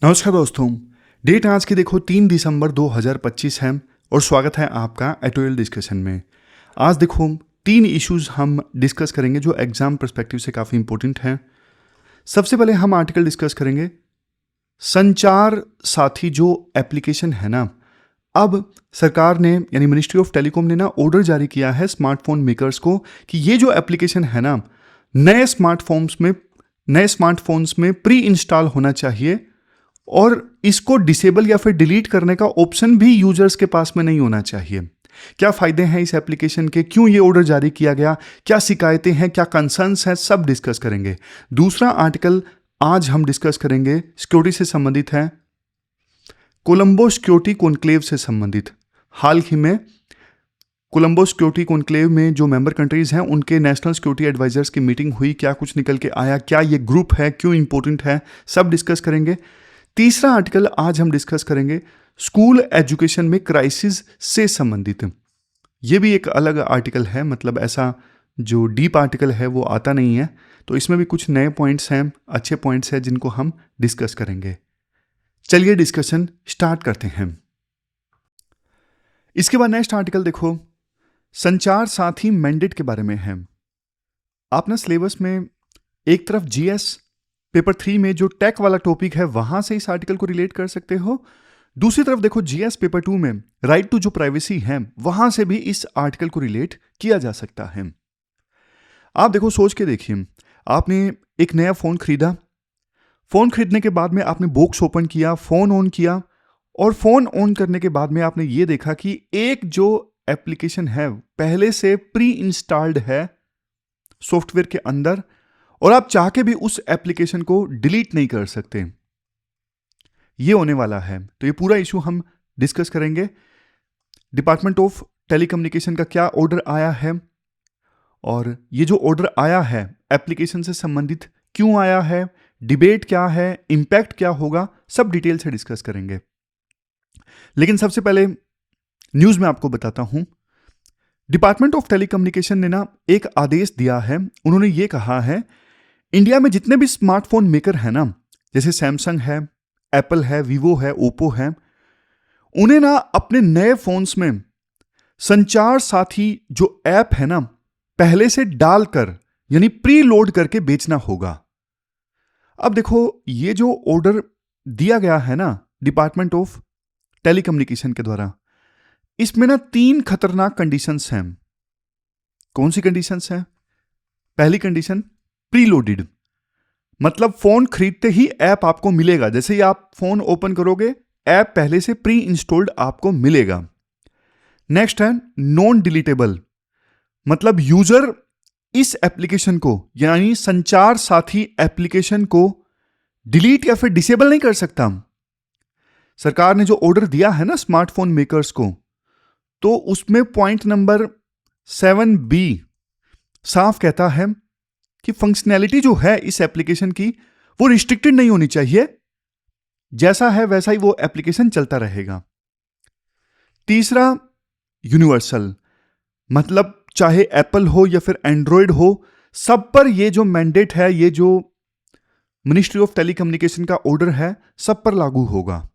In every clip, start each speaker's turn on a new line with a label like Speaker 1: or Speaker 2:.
Speaker 1: नमस्कार दोस्तों। डेट आज की देखो 3 दिसंबर 2025 है और स्वागत है आपका एटोयल डिस्कशन में। आज देखो 3 इश्यूज हम डिस्कस करेंगे जो एग्जाम पर्सपेक्टिव से काफ़ी इंपॉर्टेंट हैं। सबसे पहले हम आर्टिकल डिस्कस करेंगे संचार साथी जो एप्लीकेशन है ना, अब सरकार ने यानी मिनिस्ट्री ऑफ टेलीकॉम ने ना ऑर्डर जारी किया है स्मार्टफोन मेकर्स को कि ये जो एप्लीकेशन है ना नए स्मार्टफोन्स में प्री इंस्टॉल होना चाहिए और इसको डिसेबल या फिर डिलीट करने का ऑप्शन भी यूजर्स के पास में नहीं होना चाहिए। क्या फायदे हैं इस एप्लीकेशन के, क्यों ये ऑर्डर जारी किया गया, क्या शिकायतें हैं, क्या कंसर्न्स हैं, सब डिस्कस करेंगे। दूसरा आर्टिकल आज हम डिस्कस करेंगे सिक्योरिटी से संबंधित है, कोलंबो सिक्योरिटी कॉन्क्लेव से संबंधित। हाल ही में कोलंबो सिक्योरिटी कॉन्क्लेव में जो मेंबर कंट्रीज हैं उनके नेशनल सिक्योरिटी एडवाइजर्स की मीटिंग हुई, क्या कुछ निकल के आया, क्या ये ग्रुप है, क्यों इंपॉर्टेंट है, सब डिस्कस करेंगे। तीसरा आर्टिकल आज हम डिस्कस करेंगे स्कूल एजुकेशन में क्राइसिस से संबंधित। ये भी एक अलग आर्टिकल है, मतलब ऐसा जो डीप आर्टिकल है वो आता नहीं है, तो इसमें भी कुछ नए पॉइंट्स हैं, अच्छे पॉइंट्स हैं जिनको हम डिस्कस करेंगे। चलिए डिस्कशन स्टार्ट करते हैं। इसके बाद नेक्स्ट आर्टिकल देखो संचार साथी मैंडेट के बारे में है। आप ना सिलेबस में एक तरफ जीएस पेपर 3 में जो टेक वाला टॉपिक है वहां से इस आर्टिकल को रिलेट कर सकते हो, दूसरी तरफ देखो जीएस पेपर 2 में राइट टू जो प्राइवेसी है वहां से भी इस आर्टिकल को रिलेट किया जा सकता है। आप देखो सोच के देखिए, आपने एक नया फोन खरीदा, फोन खरीदने के बाद में आपने बॉक्स ओपन किया, फोन ऑन किया और फोन ऑन करने के बाद में आपने ये देखा कि एक जो एप्लीकेशन है पहले से प्री इंस्टॉल्ड है सॉफ्टवेयर के अंदर और आप चाह के भी उस एप्लीकेशन को डिलीट नहीं कर सकते। ये होने वाला है, तो ये पूरा इशू हम डिस्कस करेंगे। डिपार्टमेंट ऑफ टेलीकम्युनिकेशन का क्या ऑर्डर आया है और ये जो ऑर्डर आया है एप्लीकेशन से संबंधित क्यों आया है, डिबेट क्या है, इंपैक्ट क्या होगा, सब डिटेल से डिस्कस करेंगे। लेकिन सबसे पहले न्यूज में आपको बताता हूं, डिपार्टमेंट ऑफ टेलीकम्युनिकेशन ने ना एक आदेश दिया है। उन्होंने ये कहा है इंडिया में जितने भी स्मार्टफोन मेकर हैं ना, जैसे सैमसंग है, एप्पल है, वीवो है, ओप्पो है, उन्हें ना अपने नए फोन्स में संचार साथी जो ऐप है ना पहले से डालकर यानी प्री लोड करके बेचना होगा। अब देखो ये जो ऑर्डर दिया गया है ना डिपार्टमेंट ऑफ टेलीकम्युनिकेशन के द्वारा, इसमें ना 3 खतरनाक कंडीशंस हैं। कौन सी कंडीशंस हैं? पहली कंडीशन प्रीलोडेड, मतलब फोन खरीदते ही ऐप आपको मिलेगा, जैसे ही आप फोन ओपन करोगे ऐप पहले से प्री इंस्टॉल्ड आपको मिलेगा। नेक्स्ट है नॉन डिलीटेबल, मतलब यूजर इस एप्लीकेशन को यानी संचार साथी एप्लीकेशन को डिलीट या फिर डिसेबल नहीं कर सकता। सरकार ने जो ऑर्डर दिया है ना स्मार्टफोन मेकर्स को, तो उसमें पॉइंट नंबर 7B साफ कहता है कि फंक्शनैलिटी जो है इस एप्लीकेशन की वो रिस्ट्रिक्टेड नहीं होनी चाहिए, जैसा है वैसा ही वो एप्लीकेशन चलता रहेगा। तीसरा यूनिवर्सल, मतलब चाहे एप्पल हो या फिर एंड्रॉयड हो, सब पर ये जो मैंडेट है, ये जो मिनिस्ट्री ऑफ टेलीकम्युनिकेशन का ऑर्डर है सब पर लागू होगा।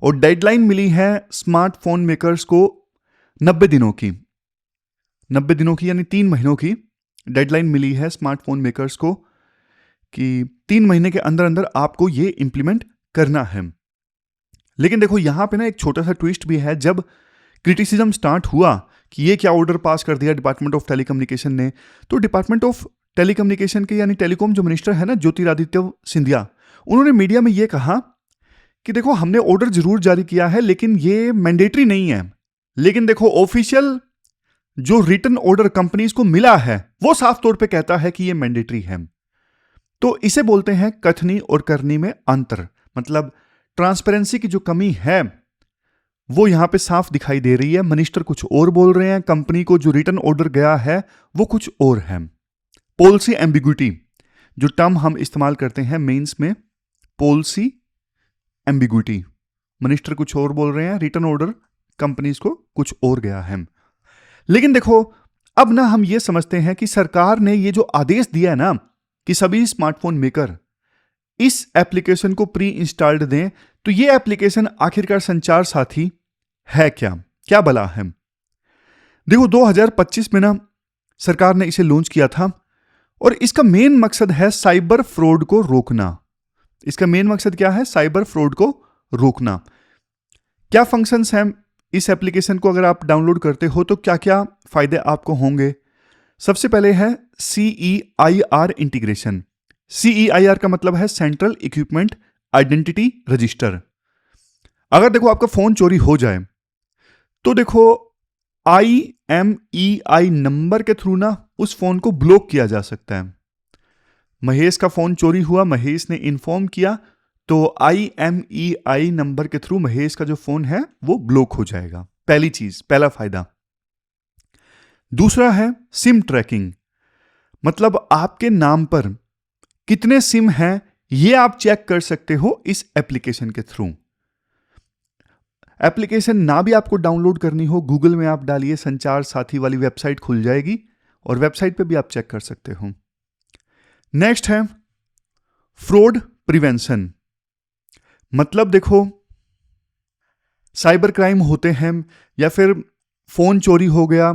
Speaker 1: और डेडलाइन मिली है स्मार्टफोन मेकर्स को 90 दिनों की, 90 दिनों की यानी 3 महीनों की डेडलाइन मिली है स्मार्टफोन मेकर्स को कि 3 महीने के अंदर अंदर आपको ये इंप्लीमेंट करना है। लेकिन देखो यहां पे ना एक छोटा सा ट्विस्ट भी है। जब क्रिटिसिज्म स्टार्ट हुआ कि ये क्या ऑर्डर पास कर दिया डिपार्टमेंट ऑफ टेलीकम्युनिकेशन ने, तो डिपार्टमेंट ऑफ टेलीकम्युनिकेशन के यानी टेलीकॉम जो मिनिस्टर है ना ज्योतिरादित्य सिंधिया, उन्होंने मीडिया में ये कहा कि देखो हमने ऑर्डर जरूर जारी किया है लेकिन ये मैंडेटरी नहीं है, लेकिन देखो ऑफिशियल जो रिटन ऑर्डर कंपनीज को मिला है वो साफ तौर पे कहता है कि ये मैंडेटरी है। तो इसे बोलते हैं कथनी और करनी में अंतर, मतलब ट्रांसपेरेंसी की जो कमी है वो यहां पे साफ दिखाई दे रही है। मिनिस्टर कुछ और बोल रहे हैं, कंपनी को जो रिटन ऑर्डर गया है वो कुछ और है। पॉलिसी एम्बिग्विटी जो टर्म हम इस्तेमाल करते हैं मेंस में, पॉलिसी एम्बिग्विटी, मिनिस्टर कुछ और बोल रहे हैं, रिटन ऑर्डर कंपनीज को कुछ और गया है। लेकिन देखो अब ना हम ये समझते हैं कि सरकार ने ये जो आदेश दिया है ना कि सभी स्मार्टफोन मेकर इस एप्लीकेशन को प्री इंस्टॉल्ड दें, तो ये एप्लीकेशन आखिरकार संचार साथी है क्या, क्या भला है? देखो 2025 में ना सरकार ने इसे लॉन्च किया था और इसका मेन मकसद है साइबर फ्रॉड को रोकना। इसका मेन मकसद क्या है? साइबर फ्रॉड को रोकना। क्या फंक्शंस हैं इस एप्लीकेशन को अगर आप डाउनलोड करते हो तो क्या क्या फायदे आपको होंगे? सबसे पहले है CEIR इंटीग्रेशन। CEIR का मतलब है सेंट्रल इक्विपमेंट आइडेंटिटी रजिस्टर। अगर देखो आपका फोन चोरी हो जाए तो देखो IMEI नंबर के थ्रू ना उस फोन को ब्लॉक किया जा सकता है। महेश का फोन चोरी हुआ, महेश ने इन्फॉर्म किया, तो IMEI नंबर के थ्रू महेश का जो फोन है वो ब्लॉक हो जाएगा। पहली चीज, पहला फायदा। दूसरा है सिम ट्रैकिंग, मतलब आपके नाम पर कितने सिम हैं ये आप चेक कर सकते हो इस एप्लीकेशन के थ्रू। एप्लीकेशन ना भी आपको डाउनलोड करनी हो, गूगल में आप डालिए संचार साथी वाली वेबसाइट खुल जाएगी और वेबसाइट पे भी आप चेक कर सकते हो। नेक्स्ट है फ्रॉड प्रिवेंशन, मतलब देखो साइबर क्राइम होते हैं या फिर फोन चोरी हो गया,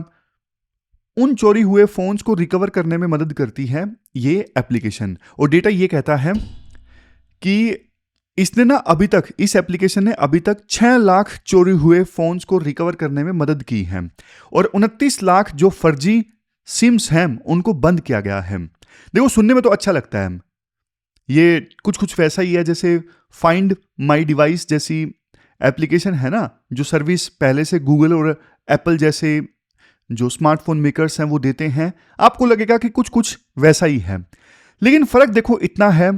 Speaker 1: उन चोरी हुए फोन्स को रिकवर करने में मदद करती है ये एप्लीकेशन। और डेटा ये कहता है कि इसने ना अभी तक, इस एप्लीकेशन ने अभी तक 6 लाख चोरी हुए फोन्स को रिकवर करने में मदद की है और 29 लाख जो फर्जी सिम्स हैं उनको बंद किया गया है। देखो सुनने में तो अच्छा लगता है, ये कुछ कुछ वैसा ही है जैसे फाइंड माई डिवाइस जैसी एप्लीकेशन है ना, जो सर्विस पहले से गूगल और एप्पल जैसे जो स्मार्टफोन मेकर्स हैं वो देते हैं। आपको लगेगा कि कुछ कुछ वैसा ही है, लेकिन फर्क देखो इतना है,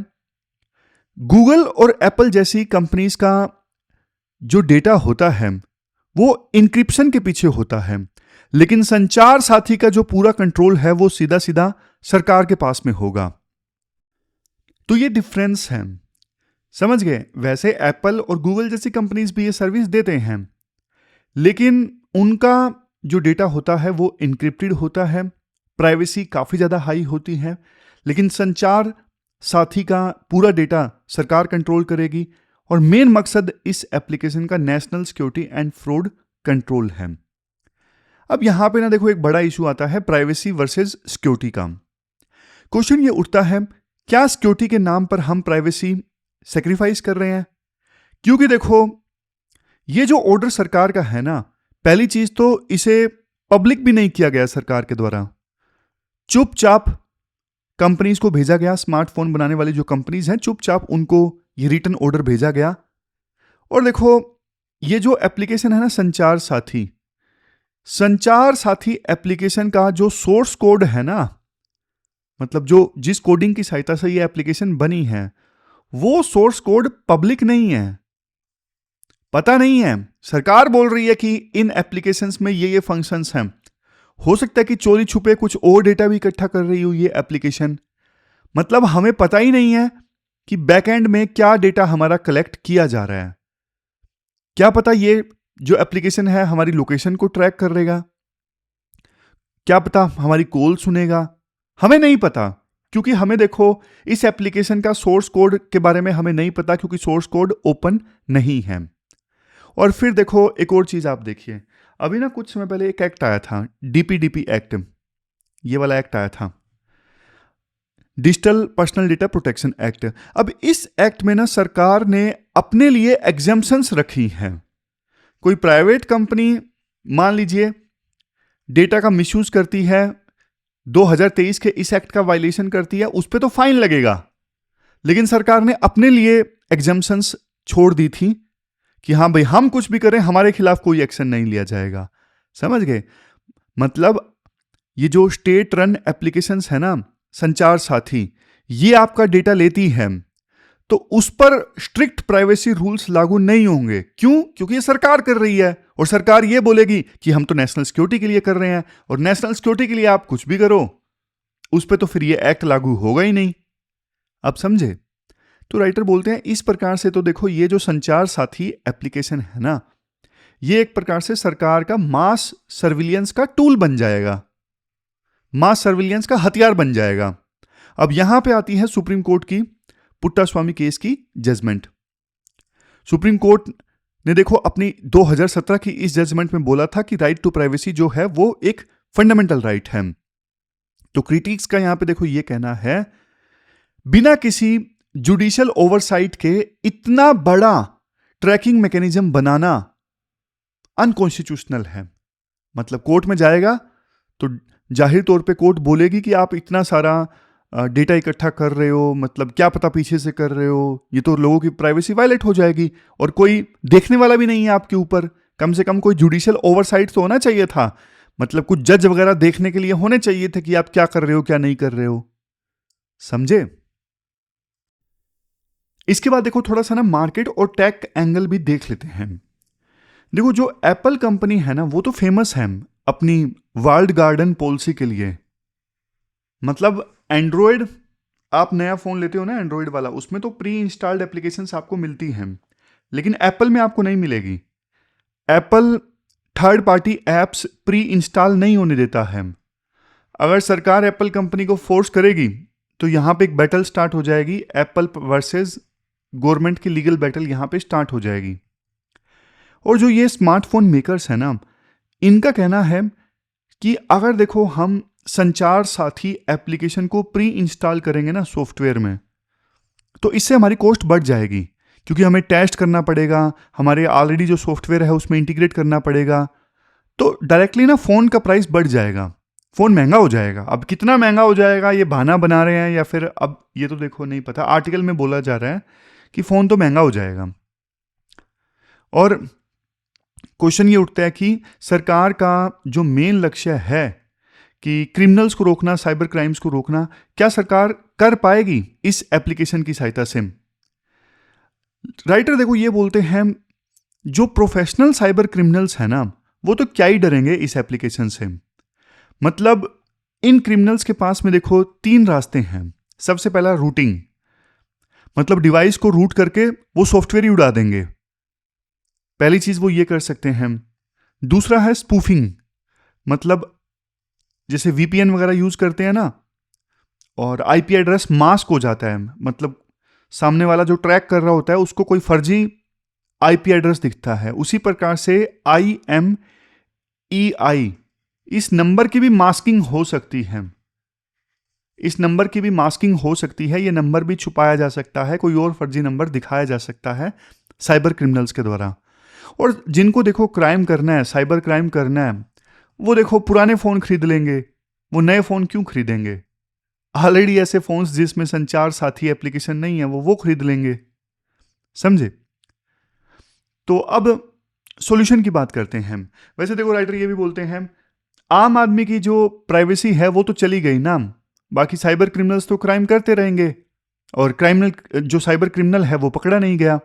Speaker 1: गूगल और एप्पल जैसी कंपनीज का जो डेटा होता है वो इंक्रिप्शन के पीछे होता है, लेकिन संचार साथी का जो पूरा कंट्रोल है वो सीधा सीधा सरकार के पास में होगा। तो ये डिफरेंस है, समझ गए? वैसे एप्पल और गूगल जैसी कंपनीज भी ये सर्विस देते हैं, लेकिन उनका जो डेटा होता है वो इनक्रिप्टेड होता है, प्राइवेसी काफी ज्यादा हाई होती है। लेकिन संचार साथी का पूरा डेटा सरकार कंट्रोल करेगी और मेन मकसद इस एप्लीकेशन का national security and fraud control है। अब यहां पे ना देखो एक बड़ा इशू आता है प्राइवेसी वर्सेस सिक्योरिटी का। क्वेश्चन ये उठता है, क्या सिक्योरिटी के नाम पर हम प्राइवेसी सेक्रीफाइस कर रहे हैं? क्योंकि देखो ये जो ऑर्डर सरकार का है ना, पहली चीज तो इसे पब्लिक भी नहीं किया गया सरकार के द्वारा, चुपचाप कंपनीज को भेजा गया, स्मार्टफोन बनाने वाली जो कंपनीज हैं चुपचाप उनको ये रिटर्न ऑर्डर भेजा गया। और देखो ये जो एप्लीकेशन है ना संचार साथी एप्लीकेशन का जो सोर्स कोड है ना, मतलब जो जिस कोडिंग की सहायता से ये एप्लीकेशन बनी है वो सोर्स कोड पब्लिक नहीं है, पता नहीं है। सरकार बोल रही है कि इन एप्लीकेशंस में ये फंक्शंस हैं, हो सकता है कि चोरी छुपे कुछ और डेटा भी इकट्ठा कर रही हो ये एप्लीकेशन, मतलब हमें पता ही नहीं है कि बैकएंड में क्या डेटा हमारा कलेक्ट किया जा रहा है। क्या पता ये जो एप्लीकेशन है हमारी लोकेशन को ट्रैक कर लेगा, क्या पता हमारी कॉल सुनेगा, हमें नहीं पता, क्योंकि हमें देखो इस एप्लीकेशन का सोर्स कोड के बारे में हमें नहीं पता, क्योंकि सोर्स कोड ओपन नहीं है। और फिर देखो एक और चीज आप देखिए, अभी ना कुछ समय पहले एक एक्ट आया था, DPDP एक्ट, ये वाला एक्ट आया था, digital personal data protection act. अब इस एक्ट में ना सरकार ने अपने लिए एग्जेम्पशंस रखी हैं। कोई प्राइवेट कंपनी मान लीजिए डेटा का मिसयूज करती है, 2023 के इस एक्ट का वायलेशन करती है, उस पर तो फाइन लगेगा, लेकिन सरकार ने अपने लिए एग्जेम्पशंस छोड़ दी थी कि हाँ भाई हम कुछ भी करें हमारे खिलाफ कोई एक्शन नहीं लिया जाएगा। समझ गए? मतलब ये जो स्टेट रन एप्लीकेशंस है ना संचार साथी, ये आपका डेटा लेती है तो उस पर स्ट्रिक्ट प्राइवेसी रूल्स लागू नहीं होंगे। क्यों? क्योंकि ये सरकार कर रही है और सरकार ये बोलेगी कि हम तो नेशनल सिक्योरिटी के लिए कर रहे हैं, और नेशनल सिक्योरिटी के लिए आप कुछ भी करो उस पर तो फिर ये एक्ट लागू होगा ही नहीं। अब समझे? तो राइटर बोलते हैं इस प्रकार से तो देखो ये जो संचार साथी एप्लीकेशन है ना, ये एक प्रकार से सरकार का मास सर्विलियंस का टूल बन जाएगा, मास सर्विलियंस का हथियार बन जाएगा। अब यहां पे आती है सुप्रीम कोर्ट की पुट्टास्वामी केस की जजमेंट। सुप्रीम कोर्ट ने देखो अपनी 2017 की इस जजमेंट में बोला था कि राइट टू प्राइवेसी जो है वो एक फंडामेंटल राइट है। तो क्रिटिक्स का यहां पे देखो ये कहना है, बिना किसी जुडिशियल ओवरसाइट के इतना बड़ा ट्रैकिंग मैकेनिज्म बनाना अनकॉन्स्टिट्यूशनल है। मतलब कोर्ट में जाएगा तो जाहिर तौर पे कोर्ट बोलेगी कि आप इतना सारा डेटा इकट्ठा कर रहे हो, मतलब क्या पता पीछे से कर रहे हो, ये तो लोगों की प्राइवेसी वायलेट हो जाएगी, और कोई देखने वाला भी नहीं है आपके ऊपर। कम से कम कोई जुडिशियल ओवरसाइट तो होना चाहिए था, मतलब कुछ जज वगैरह देखने के लिए होने चाहिए थे कि आप क्या कर रहे हो क्या नहीं कर रहे हो, समझे। इसके बाद देखो थोड़ा सा ना मार्केट और टेक एंगल भी देख लेते हैं। देखो जो एप्पल कंपनी है ना वो तो फेमस है अपनी वर्ल्ड गार्डन पॉलिसी के लिए। मतलब एंड्रॉयड, आप नया फोन लेते हो ना एंड्रॉयड वाला, उसमें तो प्री इंस्टॉल्ड एप्लीकेशंस आपको मिलती हैं, लेकिन एप्पल में आपको नहीं मिलेगी। Apple third party apps pre install नहीं होने देता है। अगर सरकार एप्पल कंपनी को फोर्स करेगी तो यहां पे एक बैटल स्टार्ट हो जाएगी, एप्पल वर्सेस गवर्नमेंट की लीगल बैटल यहां पे स्टार्ट हो जाएगी। और जो ये स्मार्टफोन मेकर्स है ना, इनका कहना है कि अगर देखो हम संचार साथी एप्लीकेशन को प्री इंस्टॉल करेंगे ना सॉफ्टवेयर में, तो इससे हमारी कॉस्ट बढ़ जाएगी, क्योंकि हमें टेस्ट करना पड़ेगा, हमारे ऑलरेडी जो सॉफ्टवेयर है उसमें इंटीग्रेट करना पड़ेगा, तो डायरेक्टली ना फ़ोन का प्राइस बढ़ जाएगा, फ़ोन महंगा हो जाएगा। अब कितना महंगा हो जाएगा ये बहाना बना रहे हैं या फिर अब ये तो देखो नहीं पता, आर्टिकल में बोला जा रहा है कि फ़ोन तो महंगा हो जाएगा। और क्वेश्चन ये उठता है कि सरकार का जो मेन लक्ष्य है कि क्रिमिनल्स को रोकना, साइबर क्राइम्स को रोकना, क्या सरकार कर पाएगी इस एप्लीकेशन की सहायता से। राइटर देखो ये बोलते हैं, जो प्रोफेशनल साइबर क्रिमिनल्स हैं ना वो तो क्या ही डरेंगे इस एप्लीकेशन से। मतलब इन क्रिमिनल्स के पास में देखो 3 रास्ते हैं। सबसे पहला रूटिंग, मतलब डिवाइस को रूट करके वो सॉफ्टवेयर ही उड़ा देंगे, पहली चीज वो ये कर सकते हैं। दूसरा है स्पूफिंग, मतलब जैसे वीपीएन वगैरह यूज करते हैं ना, और आईपी एड्रेस मास्क हो जाता है, मतलब सामने वाला जो ट्रैक कर रहा होता है उसको कोई फर्जी आईपी एड्रेस दिखता है। उसी प्रकार से IMEI, इस नंबर की भी मास्किंग हो सकती है, इस नंबर की भी मास्किंग हो सकती है, ये नंबर भी छुपाया जा सकता है, कोई और फर्जी नंबर दिखाया जा सकता है साइबर क्रिमिनल्स के द्वारा। और जिनको देखो क्राइम करना है, साइबर क्राइम करना है, वो देखो पुराने फ़ोन खरीद लेंगे, वो नए फ़ोन क्यों खरीदेंगे। ऑलरेडी ऐसे फ़ोन्स जिसमें संचार साथी एप्लीकेशन नहीं है वो खरीद लेंगे, समझे। तो अब सॉल्यूशन की बात करते हैं। वैसे देखो राइटर ये भी बोलते हैं, आम आदमी की जो प्राइवेसी है वो तो चली गई ना, बाकी साइबर क्रिमिनल्स तो क्राइम करते रहेंगे, और क्राइमिनल जो साइबर क्रिमिनल है वो पकड़ा नहीं गया।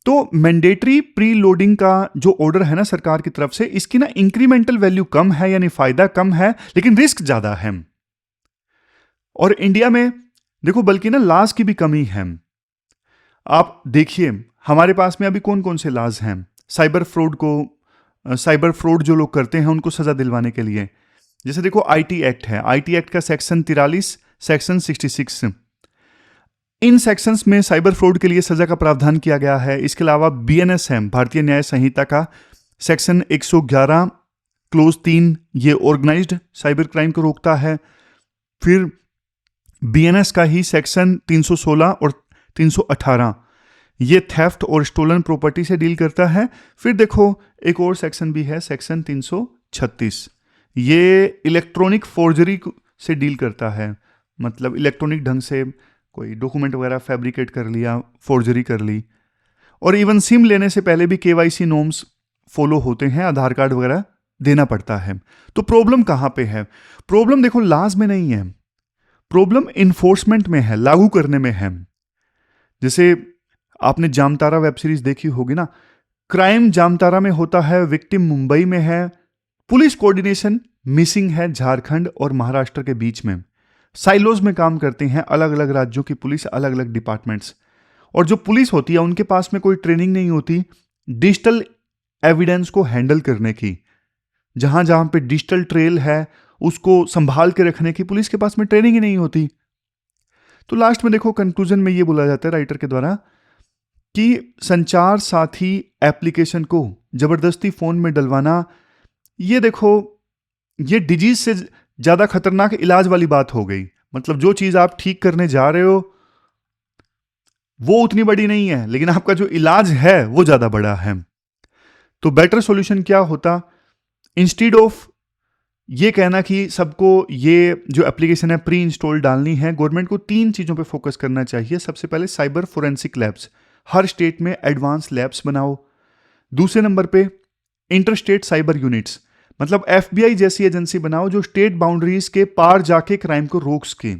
Speaker 1: तो मैंडेटरी प्री लोडिंग का जो ऑर्डर है ना सरकार की तरफ से, इसकी ना इंक्रीमेंटल वैल्यू कम है, यानी फायदा कम है लेकिन रिस्क ज्यादा है। और इंडिया में देखो बल्कि ना लॉज की भी कमी है। आप देखिए हमारे पास में अभी कौन कौन से लॉज हैं साइबर फ्रॉड जो लोग करते हैं उनको सजा दिलवाने के लिए। जैसे देखो आईटी एक्ट है, आईटी एक्ट का सेक्शन 43, सेक्शन 66, इन सेक्शंस में साइबर फ्रॉड के लिए सजा का प्रावधान किया गया है। इसके अलावा बीएनएस है, भारतीय न्याय संहिता का सेक्शन 111 क्लोज 3, ये ऑर्गेनाइज्ड साइबर क्राइम को रोकता है। फिर बीएनएस का ही सेक्शन 316 और 318, ये थेफ्ट और स्टोलन प्रॉपर्टी से डील करता है। फिर देखो एक और सेक्शन भी है, सेक्शन 336, ये इलेक्ट्रॉनिक फोर्जरी से डील करता है, मतलब इलेक्ट्रॉनिक ढंग से कोई डॉक्यूमेंट वगैरह फैब्रिकेट कर लिया, फोर्जरी कर ली। और इवन सिम लेने से पहले भी केवाईसी नॉर्म्स फॉलो होते हैं, आधार कार्ड वगैरह देना पड़ता है। तो प्रॉब्लम कहाँ पे है? प्रॉब्लम देखो लॉज में नहीं है, प्रॉब्लम इन्फोर्समेंट में है, लागू करने में है। जैसे आपने जामतारा वेब सीरीज देखी होगी ना, क्राइम जामतारा में होता है, विक्टिम मुंबई में है, पुलिस कोऑर्डिनेशन मिसिंग है झारखंड और महाराष्ट्र के बीच में, साइलोज में काम करते हैं अलग अलग राज्यों की पुलिस, अलग अलग डिपार्टमेंट्स। और जो पुलिस होती है उनके पास में कोई ट्रेनिंग नहीं होती डिजिटल एविडेंस को हैंडल करने की। जहां जहां पे डिजिटल ट्रेल है उसको संभाल के रखने की पुलिस के पास में ट्रेनिंग ही नहीं होती। तो लास्ट में देखो कंक्लूजन में ये बोला जाता है राइटर के द्वारा कि संचार साथी एप्लीकेशन को जबरदस्ती फोन में डलवाना, ये देखो ये डिजीज से ज्यादा खतरनाक इलाज वाली बात हो गई। मतलब जो चीज आप ठीक करने जा रहे हो वो उतनी बड़ी नहीं है, लेकिन आपका जो इलाज है वो ज्यादा बड़ा है। तो बेटर सॉल्यूशन क्या होता, इंस्टीड ऑफ ये कहना कि सबको ये जो एप्लीकेशन है प्री इंस्टॉल डालनी है, गवर्नमेंट को 3 चीजों पे फोकस करना चाहिए। सबसे पहले साइबर फोरेंसिक लैब्स, हर स्टेट में एडवांस लैब्स बनाओ। दूसरे नंबर पे इंटर-स्टेट साइबर यूनिट्स, मतलब एफबीआई जैसी एजेंसी बनाओ जो स्टेट बाउंड्रीज के पार जाके क्राइम को रोक सके।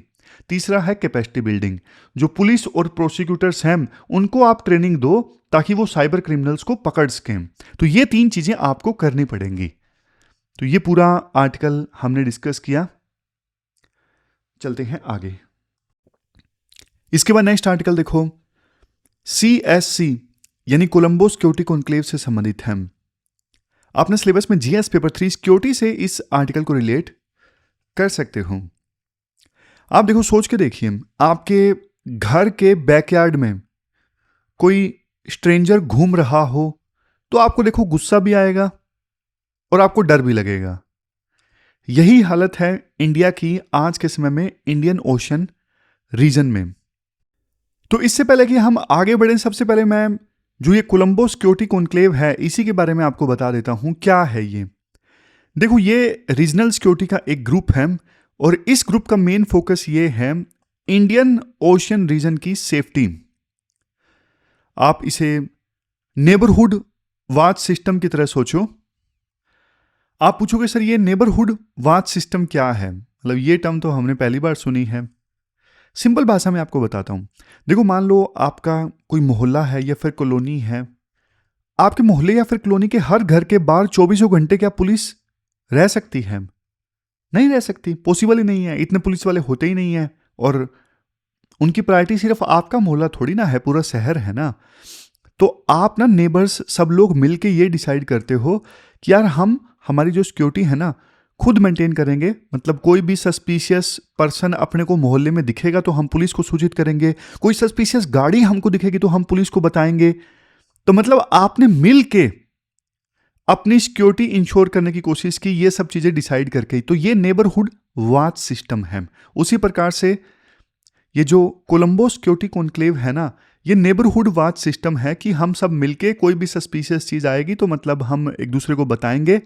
Speaker 1: तीसरा है कैपेसिटी बिल्डिंग, जो पुलिस और प्रोसिक्यूटर्स हैं उनको आप ट्रेनिंग दो ताकि वो साइबर क्रिमिनल्स को पकड़ सकें। तो ये 3 चीजें आपको करनी पड़ेंगी। तो ये पूरा आर्टिकल हमने डिस्कस किया, चलते हैं आगे। इसके बाद नेक्स्ट आर्टिकल देखो, CSC यानी कोलंबो सिक्योरिटी कॉन्क्लेव से संबंधित है। आपने सिलेबस में जीएस पेपर 3 सिक्योरिटी से इस आर्टिकल को रिलेट कर सकते हो। आप देखो, सोच के देखिए, आपके घर के बैकयार्ड में कोई स्ट्रेंजर घूम रहा हो तो आपको देखो गुस्सा भी आएगा और आपको डर भी लगेगा। यही हालत है इंडिया की आज के समय में इंडियन ओशन रीजन में। तो इससे पहले कि हम आगे बढ़ें, सबसे पहले मैं जो ये कोलंबो सिक्योरिटी कॉन्क्लेव है इसी के बारे में आपको बता देता हूं क्या है ये। देखो, ये रीजनल सिक्योरिटी का एक ग्रुप है और इस ग्रुप का मेन फोकस ये है इंडियन ओशन रीजन की सेफ्टी। आप इसे नेबरहुड वॉच सिस्टम की तरह सोचो। आप पूछोगे सर ये नेबरहुड वॉच सिस्टम क्या है, मतलब ये टर्म तो हमने पहली बार सुनी है। सिंपल भाषा में आपको बताता हूं। देखो, मान लो आपका कोई मोहल्ला है या फिर कॉलोनी है। आपके मोहल्ले या फिर कॉलोनी के हर घर के बाहर 24 घंटे क्या पुलिस रह सकती है? नहीं रह सकती, पॉसिबल ही नहीं है। इतने पुलिस वाले होते ही नहीं है और उनकी प्रायोरिटी सिर्फ आपका मोहल्ला थोड़ी ना है, पूरा शहर है ना। तो आप ना नेबर्स सब लोग मिलके ये डिसाइड करते हो कि यार हम हमारी जो सिक्योरिटी है ना खुद मेंटेन करेंगे। मतलब कोई भी सस्पिशियस पर्सन अपने को मोहल्ले में दिखेगा तो हम पुलिस को सूचित करेंगे, कोई सस्पिशियस गाड़ी हमको दिखेगी तो हम पुलिस को बताएंगे। तो मतलब आपने मिल के अपनी सिक्योरिटी इंश्योर करने की कोशिश की, ये सब चीजें डिसाइड करके। तो ये नेबरहुड वॉच सिस्टम है। उसी प्रकार से ये जो कोलंबो सिक्योरिटी कॉन्क्लेव है ना, ये नेबरहुड वॉच सिस्टम है कि हम सब मिलके कोई भी सस्पिशियस चीज आएगी तो मतलब हम एक दूसरे को बताएंगे,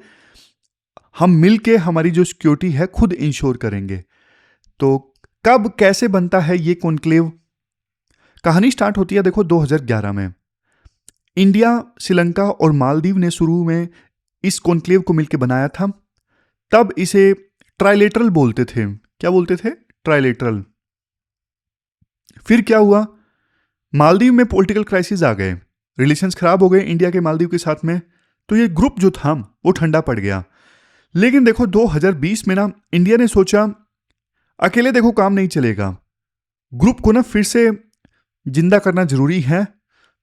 Speaker 1: हम मिलके हमारी जो सिक्योरिटी है खुद इंश्योर करेंगे। तो कब कैसे बनता है ये कॉन्क्लेव? कहानी स्टार्ट होती है देखो 2011 में। इंडिया, श्रीलंका और मालदीव ने शुरू में इस कॉन्क्लेव को मिलकर बनाया था। तब इसे ट्राइलेटरल बोलते थे। क्या बोलते थे? ट्राइलेटरल। फिर क्या हुआ, मालदीव में पॉलिटिकल क्राइसिस आ गए, रिलेशंस खराब हो गए इंडिया के मालदीव के साथ में। तो ये ग्रुप जो था वो ठंडा पड़ गया। लेकिन देखो 2020 में ना इंडिया ने सोचा अकेले देखो काम नहीं चलेगा, ग्रुप को ना फिर से जिंदा करना जरूरी है।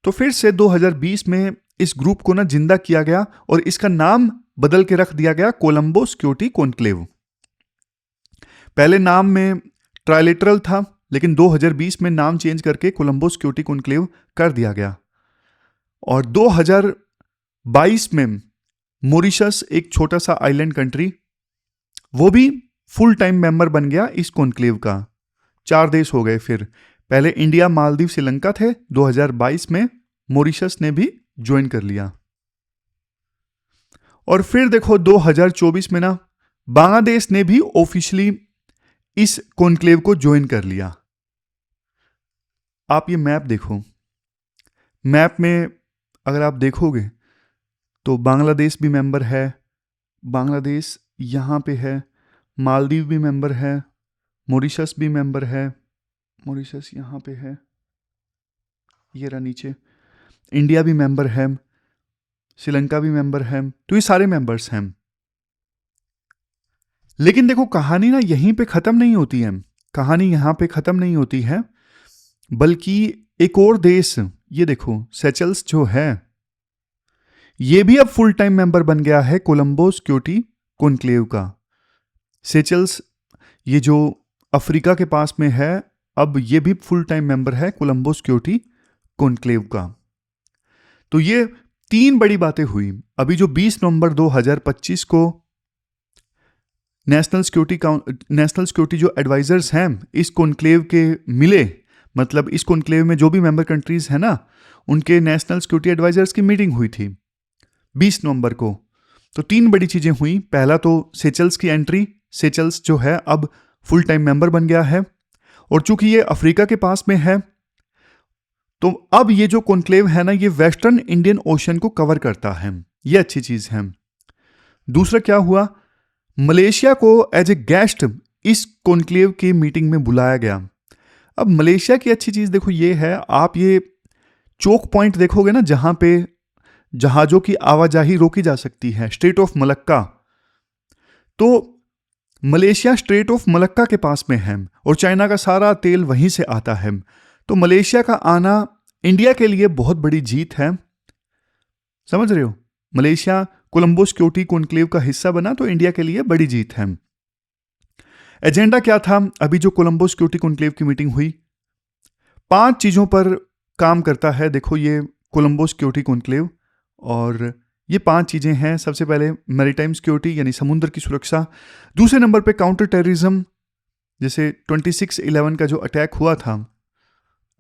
Speaker 1: तो फिर से 2020 में इस ग्रुप को ना जिंदा किया गया और इसका नाम बदल के रख दिया गया कोलंबो सिक्योरिटी कॉन्क्लेव। पहले नाम में ट्राइलेटरल था, लेकिन 2020 में नाम चेंज करके कोलंबो सिक्योरिटी कॉन्क्लेव कर दिया गया। और 2022 में मॉरिशस, एक छोटा सा आइलैंड कंट्री, वो भी फुल टाइम मेंबर बन गया इस कॉन्क्लेव का। 4 देश हो गए फिर। पहले इंडिया, मालदीव, श्रीलंका थे। 2022 में मॉरिशस ने भी ज्वाइन कर लिया। और फिर देखो 2024 में ना बांग्लादेश ने भी ऑफिशियली इस कॉन्क्लेव को ज्वाइन कर लिया। आप ये मैप देखो, मैप में अगर आप देखोगे तो बांग्लादेश भी मेंबर है, बांग्लादेश यहां पे है, मालदीव भी मेंबर है, मॉरिशस भी मेंबर है, मॉरिशस यहां पे है, ये रहा नीचे, इंडिया भी मेंबर है, श्रीलंका भी मेंबर है। तो ये सारे मेंबर्स हैं। लेकिन देखो कहानी ना यहीं पे खत्म नहीं होती है, कहानी यहां पे खत्म नहीं होती है, बल्कि एक और देश, ये देखो सेचल्स जो है, ये भी अब फुल टाइम मेंबर बन गया है कोलंबो सिक्योरिटी कॉन्क्लेव का। सेचल्स ये जो अफ्रीका के पास में है अब ये भी फुल टाइम मेंबर है कोलंबो सिक्योरिटी कॉन्क्लेव का। तो ये 3 बड़ी बातें हुई। अभी जो 20 नवंबर 2025 को नेशनल सिक्योरिटी जो एडवाइजर्स हैं इस कॉन्क्लेव के मिले, मतलब इस कॉन्क्लेव में जो भी मेंबर कंट्रीज हैं ना, उनके नेशनल सिक्योरिटी एडवाइजर्स की मीटिंग हुई थी 20 नवंबर को। तो 3 बड़ी चीजें हुई। पहला तो सेचल्स की एंट्री, सेचल्स जो है अब फुल टाइम मेंबर बन गया है, और चूंकि ये अफ्रीका के पास में है तो अब ये जो कॉन्क्लेव है ना ये वेस्टर्न इंडियन ओशन को कवर करता है, ये अच्छी चीज है। दूसरा क्या हुआ, मलेशिया को एज ए गेस्ट इस कॉन्क्लेव की मीटिंग में बुलाया गया। अब मलेशिया की अच्छी चीज देखो ये है, आप ये चोक पॉइंट देखोगे ना जहां पे जहाजों की आवाजाही रोकी जा सकती है, स्ट्रेट ऑफ मलक्का, तो मलेशिया स्ट्रेट ऑफ मलक्का के पास में है और चाइना का सारा तेल वहीं से आता है। तो मलेशिया का आना इंडिया के लिए बहुत बड़ी जीत है, समझ रहे हो। मलेशिया कोलंबो सिक्योरिटी कॉन्क्लेव का हिस्सा बना तो इंडिया के लिए बड़ी जीत है। एजेंडा क्या था, अभी जो कोलंबो सिक्योरिटी कॉन्क्लेव की मीटिंग हुई 5 चीजों पर काम करता है। देखो ये कोलंबो सिक्योरिटी कॉन्क्लेव, और ये 5 चीजें हैं। सबसे पहले मैरीटाइम सिक्योरिटी यानी समुद्र की सुरक्षा, दूसरे नंबर पे काउंटर टेररिज्म, जैसे 26/11 का जो अटैक हुआ था,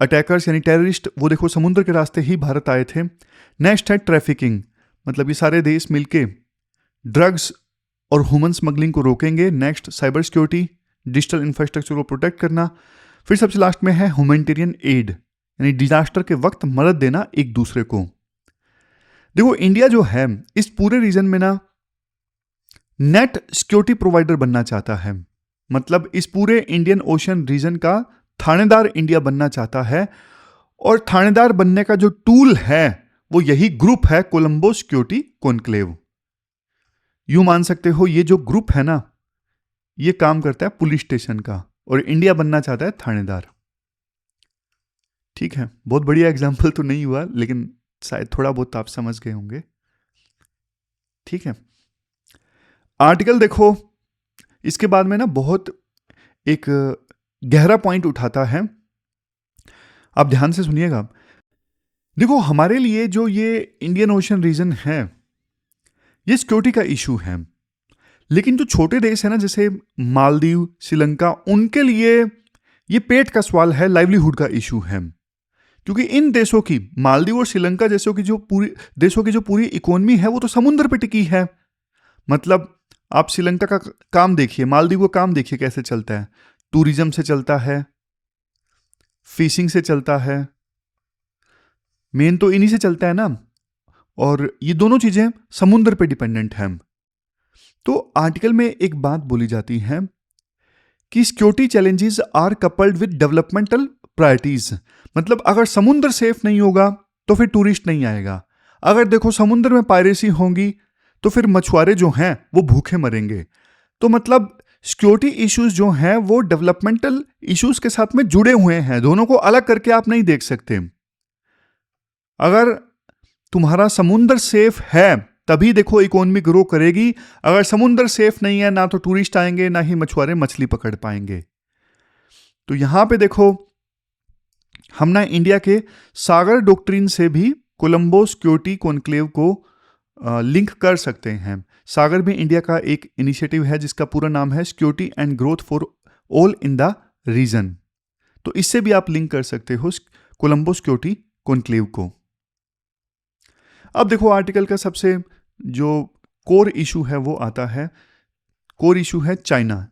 Speaker 1: अटैकर्स यानी टेररिस्ट वो देखो समुद्र के रास्ते ही भारत आए थे। नेक्स्ट है ट्रैफिकिंग, मतलब ये सारे देश मिलके ड्रग्स और ह्यूमन स्मगलिंग को रोकेंगे। Next cyber security, digital infrastructure को प्रोटेक्ट करना। फिर सबसे लास्ट में है ह्यूमैनिटेरियन एड यानी डिजास्टर के वक्त मदद देना एक दूसरे को। देखो इंडिया जो है इस पूरे रीजन में ना नेट सिक्योरिटी प्रोवाइडर बनना चाहता है, मतलब इस पूरे इंडियन ओशन रीजन का थानेदार इंडिया बनना चाहता है, और थानेदार बनने का जो टूल है वो यही ग्रुप है कोलंबो सिक्योरिटी कॉन्क्लेव। यूं मान सकते हो ये जो ग्रुप है ना ये काम करता है पुलिस स्टेशन का, और इंडिया बनना चाहता है थानेदार। ठीक है, बहुत बढ़िया एग्जाम्पल तो नहीं हुआ लेकिन शायद थोड़ा बहुत आप समझ गए होंगे। ठीक है, आर्टिकल देखो इसके बाद में ना बहुत एक गहरा पॉइंट उठाता है, आप ध्यान से सुनिएगा। देखो हमारे लिए जो ये इंडियन ओशन रीजन है ये सिक्योरिटी का इशू है, लेकिन जो छोटे देश है ना जैसे मालदीव, श्रीलंका, उनके लिए ये पेट का सवाल है, लाइवलीहुड का इशू है। क्योंकि इन देशों की, मालदीव और श्रीलंका जैसों की जो पूरी देशों की जो पूरी इकोनॉमी है वो तो समुद्र पे टिकी है। मतलब आप श्रीलंका का काम देखिए, मालदीव का काम देखिए कैसे चलता है, टूरिज्म से चलता है, फिशिंग से चलता है, मेन तो इन्हीं से चलता है ना, और ये दोनों चीजें समुद्र पे डिपेंडेंट हैं। तो आर्टिकल में एक बात बोली जाती है कि security challenges are coupled with developmental priorities, मतलब अगर समुद्र सेफ नहीं होगा तो फिर टूरिस्ट नहीं आएगा। अगर देखो समुद्र में पायरेसी होंगी तो फिर मछुआरे जो हैं वो भूखे मरेंगे। तो मतलब सिक्योरिटी इश्यूज जो हैं वो डेवलपमेंटल इश्यूज के साथ में जुड़े हुए हैं, दोनों को अलग करके आप नहीं देख सकते। अगर तुम्हारा समुद्र सेफ है तभी देखो इकोनॉमी ग्रो करेगी, अगर समुद्र सेफ नहीं है ना तो टूरिस्ट आएंगे ना ही मछुआरे मछली पकड़ पाएंगे। तो यहां पे देखो हम ना इंडिया के सागर डॉक्ट्रिन से भी कोलंबो सिक्योरिटी कॉन्क्लेव को लिंक कर सकते हैं। सागर भी इंडिया का एक इनिशिएटिव है जिसका पूरा नाम है security and growth for all in the region, तो इससे भी आप लिंक कर सकते हो कोलंबो सिक्योरिटी कॉन्क्लेव को। अब देखो आर्टिकल का सबसे जो कोर इशू है वो आता है, कोर इशू है चाइना।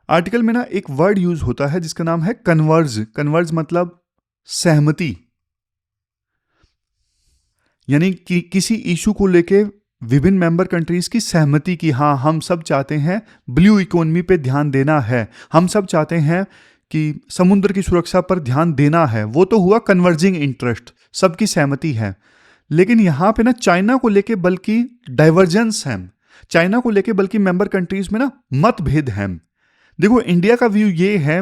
Speaker 1: आर्टिकल में ना एक वर्ड यूज होता है जिसका नाम है कन्वर्ज। कन्वर्ज मतलब सहमति, यानी कि किसी इशू को लेके विभिन्न मेंबर कंट्रीज की सहमति की, हाँ हम सब चाहते हैं ब्लू इकोनॉमी पे ध्यान देना है, हम सब चाहते हैं कि समुद्र की सुरक्षा पर ध्यान देना है, वो तो हुआ कन्वर्जिंग इंटरेस्ट, सबकी सहमति है। लेकिन यहां पे ना चाइना को लेके बल्कि डाइवर्जेंस है, चाइना को लेके बल्कि मेंबर कंट्रीज में ना मतभेद है। देखो इंडिया का व्यू ये है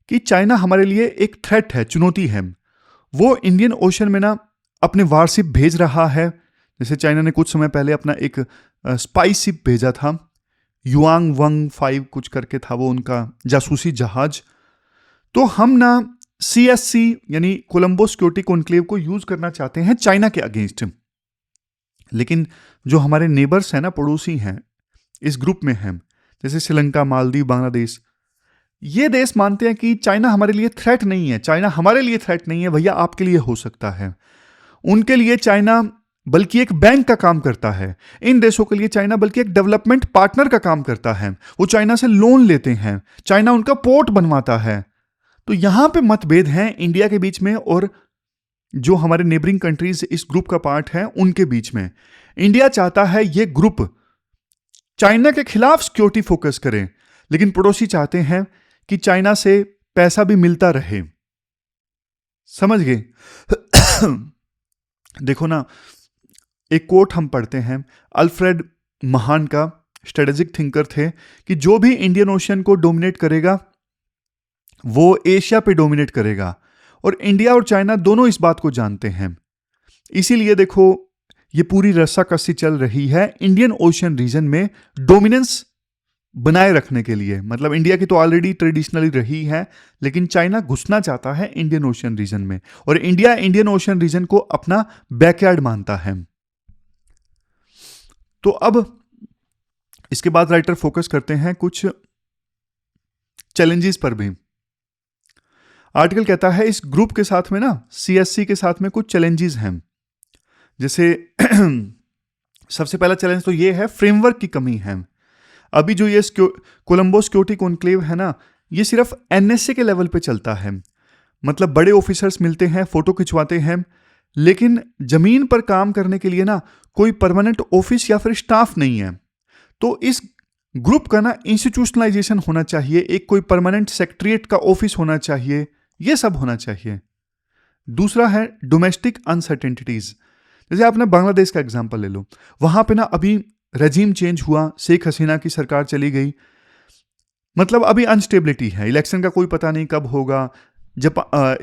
Speaker 1: कि चाइना हमारे लिए एक थ्रेट है, चुनौती है। वो इंडियन ओशन में ना अपने वारशिप भेज रहा है, जैसे चाइना ने कुछ समय पहले अपना एक स्पाई शिप भेजा था, युआंग वंग 5 कुछ करके था वो उनका जासूसी जहाज, तो हम ना CSC यानी कोलंबो सिक्योरिटी कॉन्क्लेव को यूज करना चाहते हैं चाइना के अगेंस्ट, लेकिन जो हमारे नेबर्स हैं ना, पड़ोसी हैं, इस ग्रुप में हैं, जैसे श्रीलंका, मालदीव, बांग्लादेश, ये देश मानते हैं कि चाइना हमारे लिए थ्रेट नहीं है। चाइना हमारे लिए थ्रेट नहीं है भैया, आपके लिए हो सकता है। उनके लिए चाइना बल्कि एक बैंक का काम करता है। इन देशों के लिए चाइना बल्कि एक डेवलपमेंट पार्टनर का काम करता है। वो चाइना से लोन लेते हैं, चाइना उनका पोर्ट बनवाता है। तो यहां पे मतभेद हैं इंडिया के बीच में और जो हमारे नेबरिंग कंट्रीज इस ग्रुप का पार्ट है उनके बीच में। इंडिया चाहता है ये ग्रुप चाइना के खिलाफ सिक्योरिटी फोकस करे, लेकिन पड़ोसी चाहते हैं कि चाइना से पैसा भी मिलता रहे। समझ गए? देखो ना, एक कोट हम पढ़ते हैं अल्फ्रेड महान का, स्ट्रेटेजिक थिंकर थे, कि जो भी इंडियन ओशन को डोमिनेट करेगा वो एशिया पे डोमिनेट करेगा। और इंडिया और चाइना दोनों इस बात को जानते हैं। इसीलिए देखो ये पूरी रस्साकसी चल रही है इंडियन ओशन रीजन में डोमिनेंस बनाए रखने के लिए। मतलब इंडिया की तो ऑलरेडी ट्रेडिशनली रही है, लेकिन चाइना घुसना चाहता है इंडियन ओशन रीजन में, और इंडिया इंडियन ओशन रीजन को अपना बैकयार्ड मानता है। तो अब इसके बाद राइटर फोकस करते हैं कुछ चैलेंजेस पर भी। आर्टिकल कहता है इस ग्रुप के साथ में ना, CSC के साथ में कुछ चैलेंजेस हैं। जैसे सबसे पहला चैलेंज तो ये है फ्रेमवर्क की कमी है। अभी जो ये कोलंबो सिक्योरिटी कॉन्क्लेव है ना, ये सिर्फ NSA के लेवल पे चलता है। मतलब बड़े ऑफिसर्स मिलते हैं, फोटो खिंचवाते हैं, लेकिन जमीन पर काम करने के लिए ना कोई परमानेंट ऑफिस या फिर स्टाफ नहीं है। तो इस ग्रुप का ना इंस्टीट्यूशनलाइजेशन होना चाहिए, एक कोई परमानेंट सेक्रेटरीट का ऑफिस होना चाहिए, ये सब होना चाहिए। दूसरा है डोमेस्टिक अनसर्टेनिटीज। जैसे आपने बांग्लादेश का एग्जांपल ले लो, वहां पे ना अभी रेजिम चेंज हुआ, शेख हसीना की सरकार चली गई, मतलब अभी अनस्टेबिलिटी है, इलेक्शन का कोई पता नहीं कब होगा।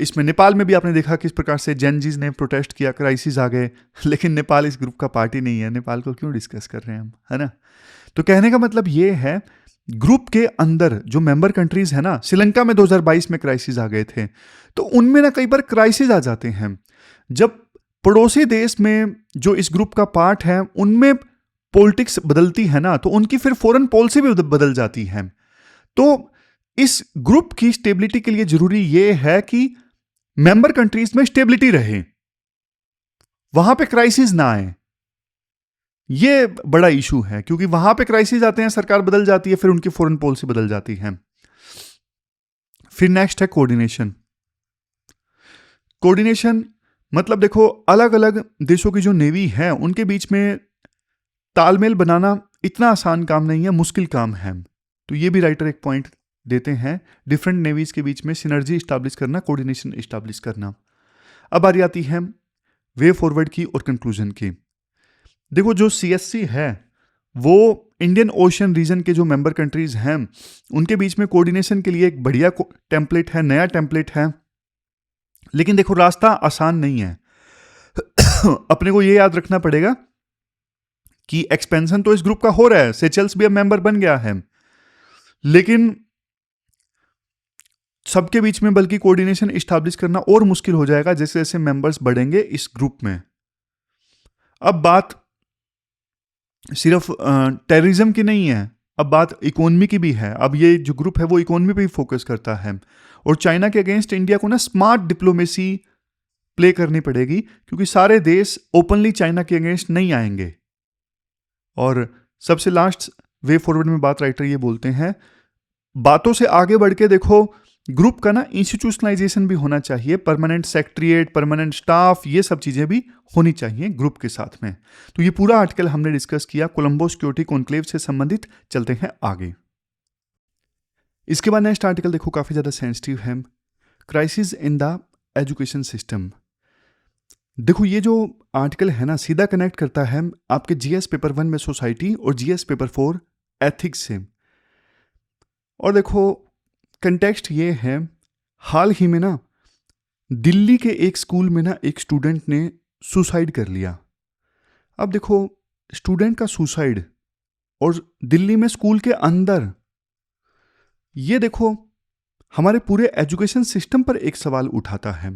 Speaker 1: इसमें नेपाल में भी आपने देखा किस प्रकार से जेनजीज ने प्रोटेस्ट किया, क्राइसिस आ गए, लेकिन नेपाल इस ग्रुप का पार्टी नहीं है, नेपाल को क्यों डिस्कस कर रहे हैं हम, है ना। तो कहने का मतलब ये है ग्रुप के अंदर जो मेंबर कंट्रीज है ना, श्रीलंका में 2022 में क्राइसिस आ गए थे, तो उनमें ना कई बार क्राइसिस आ जाते हैं जब पड़ोसी देश में जो इस ग्रुप का पार्ट है उनमें पॉलिटिक्स बदलती है ना, तो उनकी फिर फॉरेन पॉलिसी भी बदल जाती है। तो इस ग्रुप की स्टेबिलिटी के लिए जरूरी यह है कि मेंबर कंट्रीज में स्टेबिलिटी रहे, वहां पे क्राइसिस ना आए। ये बड़ा इशू है, क्योंकि वहां पे क्राइसिस आते हैं, सरकार बदल जाती है, फिर उनकी फॉरेन पॉलिसी बदल जाती है। फिर नेक्स्ट है कोऑर्डिनेशन। कोऑर्डिनेशन मतलब देखो अलग अलग देशों की जो नेवी है उनके बीच में तालमेल बनाना इतना आसान काम नहीं है, मुश्किल काम है। तो ये भी राइटर एक पॉइंट देते हैं, डिफरेंट नेवीज के बीच में सिनर्जी स्टैब्लिश करना, कोऑर्डिनेशन स्टैब्लिश करना। अब बारी आती है वे फॉरवर्ड की और कंक्लूजन की। देखो जो CSC है वो इंडियन ओशन रीजन के जो मेंबर कंट्रीज हैं उनके बीच में कोऑर्डिनेशन के लिए एक बढ़िया टेम्पलेट है, नया टेम्पलेट है, लेकिन देखो रास्ता आसान नहीं है। अपने को ये याद रखना पड़ेगा कि एक्सपेंशन तो इस ग्रुप का हो रहा है, सेचेल्स भी अब मेंबर बन गया है, लेकिन सबके बीच में बल्कि कोऑर्डिनेशन इस्टेब्लिश करना और मुश्किल हो जाएगा जैसे जैसे मेंबर्स बढ़ेंगे इस ग्रुप में। अब बात सिर्फ टेररिज्म की नहीं है, अब बात इकोनॉमी की भी है। अब ये जो ग्रुप है वो इकोनॉमी पे ही फोकस करता है, और चाइना के अगेंस्ट इंडिया को ना स्मार्ट डिप्लोमेसी प्ले करनी पड़ेगी, क्योंकि सारे देश ओपनली चाइना के अगेंस्ट नहीं आएंगे। और सबसे लास्ट वे फॉरवर्ड में बात राइटर ये बोलते हैं, बातों से आगे बढ़ के देखो ग्रुप का ना इंस्टीट्यूशनलाइजेशन भी होना चाहिए, परमानेंट सेक्रेटरीट, परमानेंट स्टाफ, ये सब चीजें भी होनी चाहिए ग्रुप के साथ में। तो ये पूरा आर्टिकल हमने डिस्कस किया कोलंबो सिक्योरिटी कॉन्क्लेव से संबंधित। चलते हैं आगे। इसके बाद नेक्स्ट आर्टिकल देखो काफी ज्यादा सेंसिटिव है, crisis in the education system. देखो ये जो आर्टिकल है ना सीधा कनेक्ट करता है आपके GS पेपर 1 में सोसाइटी और GS पेपर 4 एथिक्स से। और देखो कंटेक्स्ट ये है, हाल ही में ना दिल्ली के एक स्कूल में ना एक स्टूडेंट ने सुसाइड कर लिया। अब देखो स्टूडेंट का सुसाइड और दिल्ली में स्कूल के अंदर, ये देखो हमारे पूरे एजुकेशन सिस्टम पर एक सवाल उठाता है।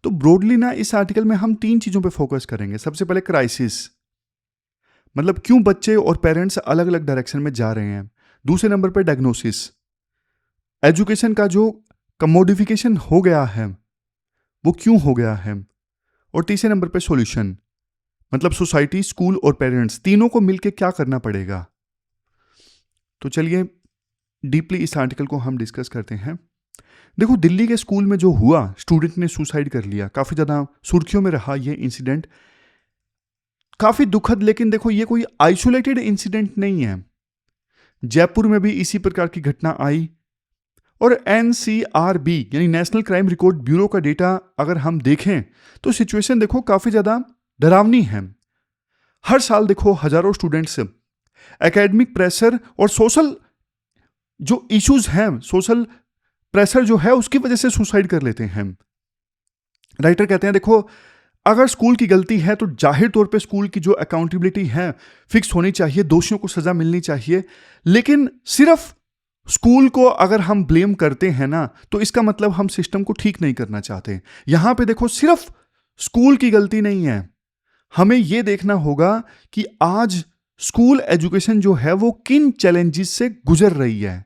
Speaker 1: तो ब्रॉडली ना इस आर्टिकल में हम 3 चीज़ों पे फोकस करेंगे। सबसे पहले क्राइसिस, मतलब क्यों बच्चे और पेरेंट्स अलग अलग डायरेक्शन में जा रहे हैं। दूसरे नंबर पे डायग्नोसिस, एजुकेशन का जो कमोडिफिकेशन हो गया है वो क्यों हो गया है। और तीसरे नंबर पे सॉल्यूशन, मतलब सोसाइटी, स्कूल और पेरेंट्स तीनों को मिलकर क्या करना पड़ेगा। तो चलिए डीपली इस आर्टिकल को हम डिस्कस करते हैं। देखो, दिल्ली के स्कूल में जो हुआ, स्टूडेंट ने सुसाइड कर लिया, काफ़ी ज़्यादा सुर्खियों में रहा ये इंसिडेंट, काफ़ी दुखद। लेकिन देखो, ये कोई आइसोलेटेड इंसिडेंट नहीं है। जयपुर में भी इसी प्रकार की घटना आई और NCRB यानी नेशनल क्राइम रिकॉर्ड ब्यूरो का डेटा अगर हम देखें तो सिचुएशन देखो काफ़ी ज़्यादा डरावनी है। हर साल देखो हजारों स्टूडेंट्स एकेडमिक प्रेशर और सोशल जो इश्यूज हैं, सोशल प्रेशर जो है उसकी वजह से सुसाइड कर लेते हैं। राइटर कहते हैं देखो, अगर स्कूल की गलती है तो जाहिर तौर पे स्कूल की जो अकाउंटेबिलिटी है फिक्स होनी चाहिए, दोषियों को सजा मिलनी चाहिए। लेकिन सिर्फ स्कूल को अगर हम ब्लेम करते हैं ना तो इसका मतलब हम सिस्टम को ठीक नहीं करना चाहते। यहां पे देखो सिर्फ स्कूल की गलती नहीं है, हमें यह देखना होगा कि आज स्कूल एजुकेशन जो है वो किन चैलेंजेस से गुजर रही है।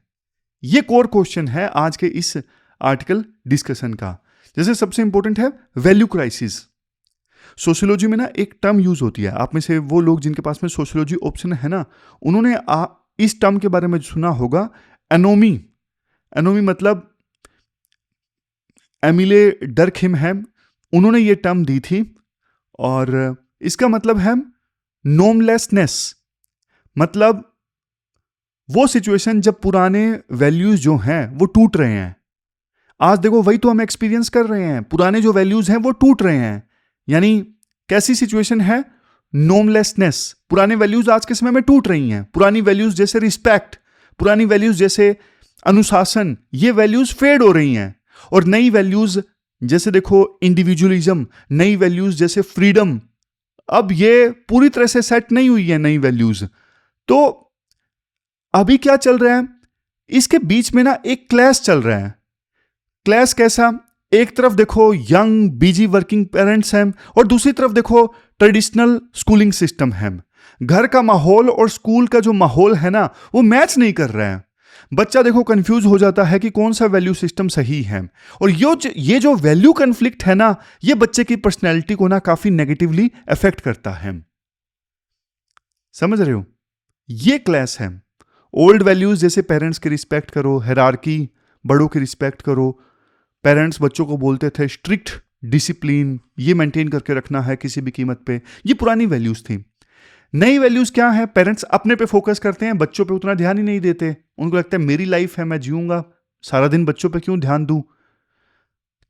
Speaker 1: ये कोर क्वेश्चन है आज के इस आर्टिकल डिस्कशन का। जैसे सबसे इंपॉर्टेंट है वैल्यू क्राइसिस। सोशियोलॉजी में ना एक टर्म यूज होती है, आप में से वो लोग जिनके पास में सोशियोलॉजी ऑप्शन है ना, उन्होंने इस टर्म के बारे में सुना होगा, एनोमी। एनोमी मतलब एमिले डर्कहिम, उन्होंने ये टर्म दी थी और इसका मतलब है नॉर्मलेसनेस, मतलब वो सिचुएशन जब पुराने वैल्यूज जो हैं वो टूट रहे हैं। आज देखो वही तो हम एक्सपीरियंस कर रहे हैं, पुराने जो वैल्यूज हैं वो टूट रहे हैं। यानी कैसी सिचुएशन है, नॉर्मलेसनेस। पुराने वैल्यूज आज के समय में टूट रही हैं। पुरानी वैल्यूज जैसे रिस्पेक्ट, पुरानी वैल्यूज जैसे अनुशासन, ये वैल्यूज फेड हो रही हैं। और नई वैल्यूज जैसे देखो इंडिविजुअलिज्म, नई वैल्यूज जैसे फ्रीडम, अब ये पूरी तरह से सेट नहीं हुई है नई वैल्यूज। तो अभी क्या चल रहा है, इसके बीच में ना एक क्लैश चल रहा है। क्लैश कैसा, एक तरफ देखो यंग बिजी वर्किंग पेरेंट्स हैं और दूसरी तरफ देखो ट्रेडिशनल स्कूलिंग सिस्टम है। घर का माहौल और स्कूल का जो माहौल है ना वो मैच नहीं कर रहा है। बच्चा देखो कंफ्यूज हो जाता है कि कौन सा वैल्यू सिस्टम सही है। और ये जो वैल्यू कन्फ्लिक्ट है ना, ये बच्चे की पर्सनैलिटी को ना काफी नेगेटिवली अफेक्ट करता है। समझ रहे हो, ये क्लैश है। ओल्ड वैल्यूज जैसे पेरेंट्स की रिस्पेक्ट करो, हायरार्की, बड़ों की रिस्पेक्ट करो। पेरेंट्स बच्चों को बोलते थे स्ट्रिक्ट डिसिप्लिन ये मेंटेन करके रखना है किसी भी कीमत पे, ये पुरानी वैल्यूज थी। नई वैल्यूज क्या है, पेरेंट्स अपने पे फोकस करते हैं, बच्चों पे उतना ध्यान ही नहीं देते। उनको लगता है मेरी लाइफ है, मैं जीऊंगा, सारा दिन बच्चों पे क्यों ध्यान दूं।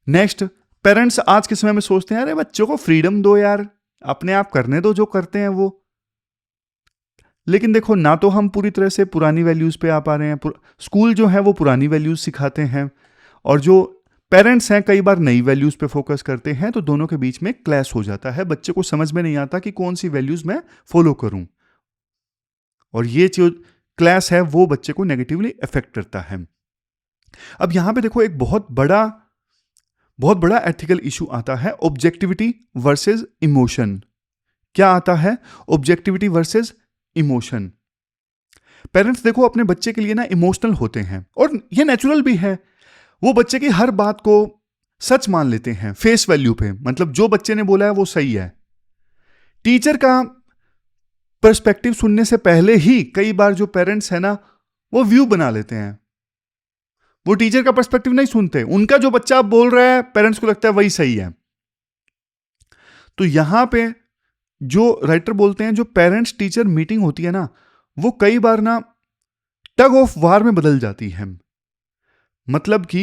Speaker 1: नेक्स्ट, पेरेंट्स आज के समय में सोचते हैं अरे बच्चों को फ्रीडम दो यार, अपने आप करने दो जो करते हैं वो। लेकिन देखो ना तो हम पूरी तरह से पुरानी वैल्यूज पे आ पा रहे हैं। स्कूल जो है वो पुरानी वैल्यूज सिखाते हैं और जो पेरेंट्स हैं कई बार नई वैल्यूज पे फोकस करते हैं, तो दोनों के बीच में क्लैश हो जाता है। बच्चे को समझ में नहीं आता कि कौन सी वैल्यूज मैं फॉलो करूं, और ये जो क्लैश है वो बच्चे को नेगेटिवली अफेक्ट करता है। अब यहां पे देखो एक बहुत बड़ा एथिकल इशू आता है, ऑब्जेक्टिविटी वर्सेस इमोशन। क्या आता है, ऑब्जेक्टिविटी वर्सेस इमोशन। पेरेंट्स देखो अपने बच्चे के लिए ना इमोशनल होते हैं और ये नेचुरल भी है। वो बच्चे की हर बात को सच मान लेते हैं फेस वैल्यू पे, मतलब जो बच्चे ने बोला है वो सही है। टीचर का पर्सपेक्टिव सुनने से पहले ही कई बार जो पेरेंट्स है ना वो व्यू बना लेते हैं, वो टीचर का पर्सपेक्टिव नहीं सुनते। उनका जो बच्चा बोल रहा है पेरेंट्स को लगता है वही सही है। तो यहां पे जो राइटर बोलते हैं जो पेरेंट्स टीचर मीटिंग होती है ना वो कई बार ना टग ऑफ वार में बदल जाती है। मतलब कि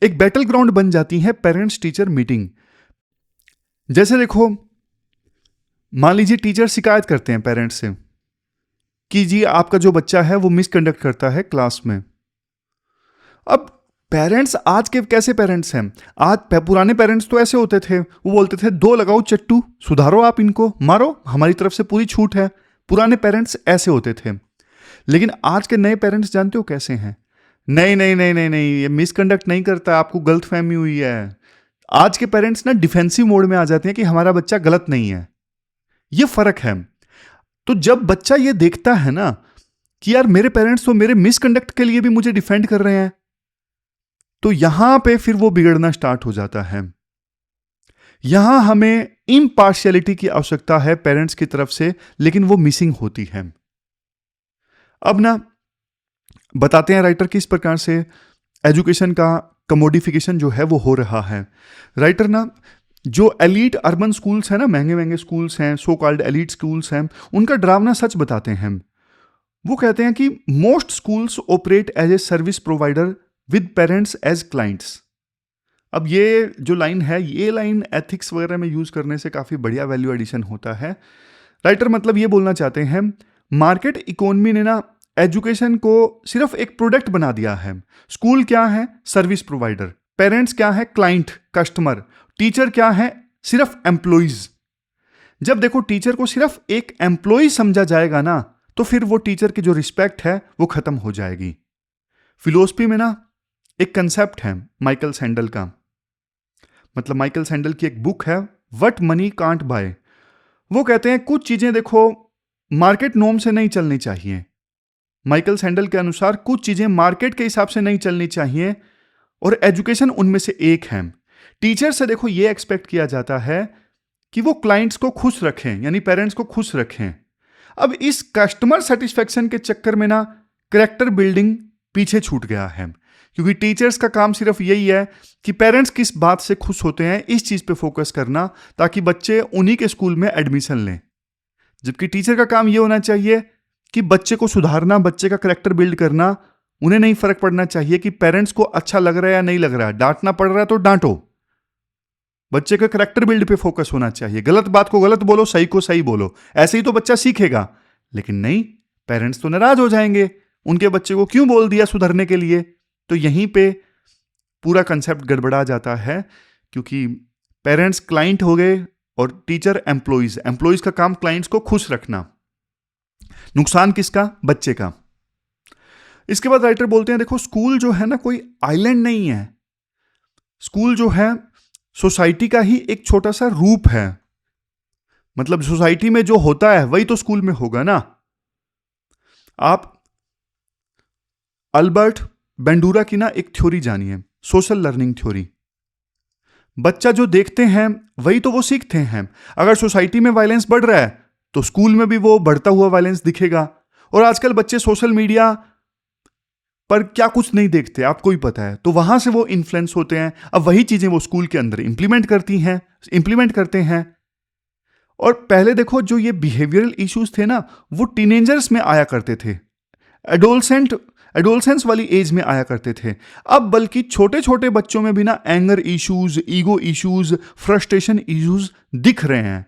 Speaker 1: एक बैटल ग्राउंड बन जाती है पेरेंट्स टीचर मीटिंग। जैसे देखो मान लीजिए टीचर शिकायत करते हैं पेरेंट्स से कि जी आपका जो बच्चा है वो मिसकंडक्ट करता है क्लास में। अब पेरेंट्स आज के कैसे पेरेंट्स हैं, आज पुराने पेरेंट्स तो ऐसे होते थे, वो बोलते थे 2 लगाओ चट्टू, सुधारो आप इनको, मारो, हमारी तरफ से पूरी छूट है। पुराने पेरेंट्स ऐसे होते थे। लेकिन आज के नए पेरेंट्स जानते हो कैसे हैं, नहीं नहीं नहीं नहीं नहीं, ये मिसकंडक्ट नहीं करता, आपको गलत फहमी हुई है। आज के पेरेंट्स ना डिफेंसिव मोड में आ जाते हैं कि हमारा बच्चा गलत नहीं है, ये फर्क है। तो जब बच्चा ये देखता है ना कि यार मेरे पेरेंट्स तो मेरे मिसकंडक्ट के लिए भी मुझे डिफेंड कर रहे हैं, तो यहां पे फिर वो बिगड़ना स्टार्ट हो जाता है। यहां हमें इम्पार्शियलिटी की आवश्यकता है पेरेंट्स की तरफ से, लेकिन वो मिसिंग होती है। अब ना बताते हैं राइटर किस प्रकार से एजुकेशन का कमोडिफिकेशन जो है वो हो रहा है। राइटर ना जो एलीट अर्बन स्कूल्स हैं ना, महंगे महंगे स्कूल्स हैं, सो कॉल्ड एलीट स्कूल्स हैं, उनका डरावना सच बताते हैं। वो कहते हैं कि most schools operate as a service provider with parents as clients. अब ये जो लाइन है, ये लाइन एथिक्स वगैरह में यूज करने से काफी बढ़िया वैल्यू एडिशन होता है। राइटर मतलब ये बोलना चाहते हैं, मार्केट इकोनॉमी ने ना एजुकेशन को सिर्फ एक प्रोडक्ट बना दिया है। स्कूल क्या है? Service provider. पेरेंट्स क्या है? Client, customer. टीचर क्या है? सिर्फ एम्प्लॉइज। जब देखो टीचर को सिर्फ एक एम्प्लॉय समझा जाएगा ना, तो फिर वो टीचर की जो रिस्पेक्ट है वो खत्म हो जाएगी। फिलोसफी में ना एक कंसेप्ट है माइकल सैंडल का, मतलब माइकल सैंडल की एक बुक है व्हाट मनी कांट बाय। वो कहते हैं कुछ चीजें देखो मार्केट नॉर्म से नहीं चलनी चाहिए। माइकल सैंडल के अनुसार कुछ चीजें मार्केट के हिसाब से नहीं चलनी चाहिए, और एजुकेशन उनमें से एक है। टीचर से देखो ये एक्सपेक्ट किया जाता है कि वो क्लाइंट्स को खुश रखें, यानी पेरेंट्स को खुश रखें। अब इस कस्टमर सेटिस्फेक्शन के चक्कर में ना कैरेक्टर बिल्डिंग पीछे छूट गया है, क्योंकि टीचर्स का काम सिर्फ यही है कि पेरेंट्स किस बात से खुश होते हैं इस चीज पे फोकस करना, ताकि बच्चे उन्हीं के स्कूल में एडमिशन लें। जबकि टीचर का काम यह होना चाहिए कि बच्चे को सुधारना, बच्चे का कैरेक्टर बिल्ड करना। उन्हें नहीं फर्क पड़ना चाहिए कि पेरेंट्स को अच्छा लग रहा है या नहीं लग रहा है। डांटना पड़ रहा है तो डांटो, बच्चे का कैरेक्टर बिल्ड पे फोकस होना चाहिए। गलत बात को गलत बोलो, सही को सही बोलो, ऐसे ही तो बच्चा सीखेगा। लेकिन नहीं, पेरेंट्स तो नाराज हो जाएंगे, उनके बच्चे को क्यों बोल दिया सुधरने के लिए। तो यहीं पे पूरा कंसेप्ट गड़बड़ा जाता है, क्योंकि पेरेंट्स क्लाइंट हो गए और टीचर एम्प्लॉइज। एम्प्लॉइज का काम क्लाइंट्स को खुश रखना। नुकसान किसका? बच्चे का। इसके बाद राइटर बोलते हैं देखो स्कूल जो है ना कोई आइलैंड नहीं है। स्कूल जो है सोसाइटी का ही एक छोटा सा रूप है। मतलब सोसाइटी में जो होता है वही तो स्कूल में होगा ना। आप अल्बर्ट बेंडूरा की ना एक थ्योरी जानिए, सोशल लर्निंग थ्योरी। बच्चा जो देखते हैं वही तो वो सीखते हैं। अगर सोसाइटी में वायलेंस बढ़ रहा है तो स्कूल में भी वो बढ़ता हुआ वायलेंस दिखेगा। और आजकल बच्चे सोशल मीडिया पर क्या कुछ नहीं देखते, आपको ही पता है, तो वहां से वो इन्फ्लुएंस होते हैं। अब वही चीजें वो स्कूल के अंदर इंप्लीमेंट करते हैं। और पहले देखो जो ये बिहेवियरल इश्यूज थे ना, वो टीनेजर्स में आया करते थे, एडोलसेंस वाली एज में आया करते थे। अब बल्कि छोटे छोटे बच्चों में भी ना anger issues, ego issues, frustration issues दिख रहे हैं।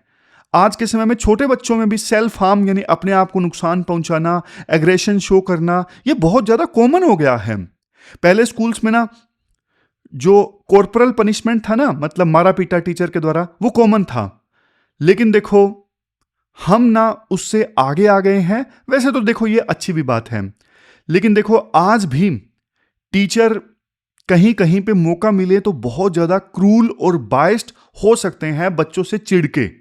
Speaker 1: आज के समय में छोटे बच्चों में भी सेल्फ हार्म, यानी अपने आप को नुकसान पहुंचाना, एग्रेशन शो करना, ये बहुत ज्यादा कॉमन हो गया है। पहले स्कूल्स में ना जो कॉर्पोरल पनिशमेंट था ना, मतलब मारा पीटा टीचर के द्वारा, वो कॉमन था। लेकिन देखो हम ना उससे आगे आ गए हैं। वैसे तो देखो ये अच्छी भी बात है, लेकिन देखो आज भी टीचर कहीं कहीं पे मौका मिले तो बहुत ज्यादा क्रूल और बायस्ड हो सकते हैं बच्चों से चिढ़ के।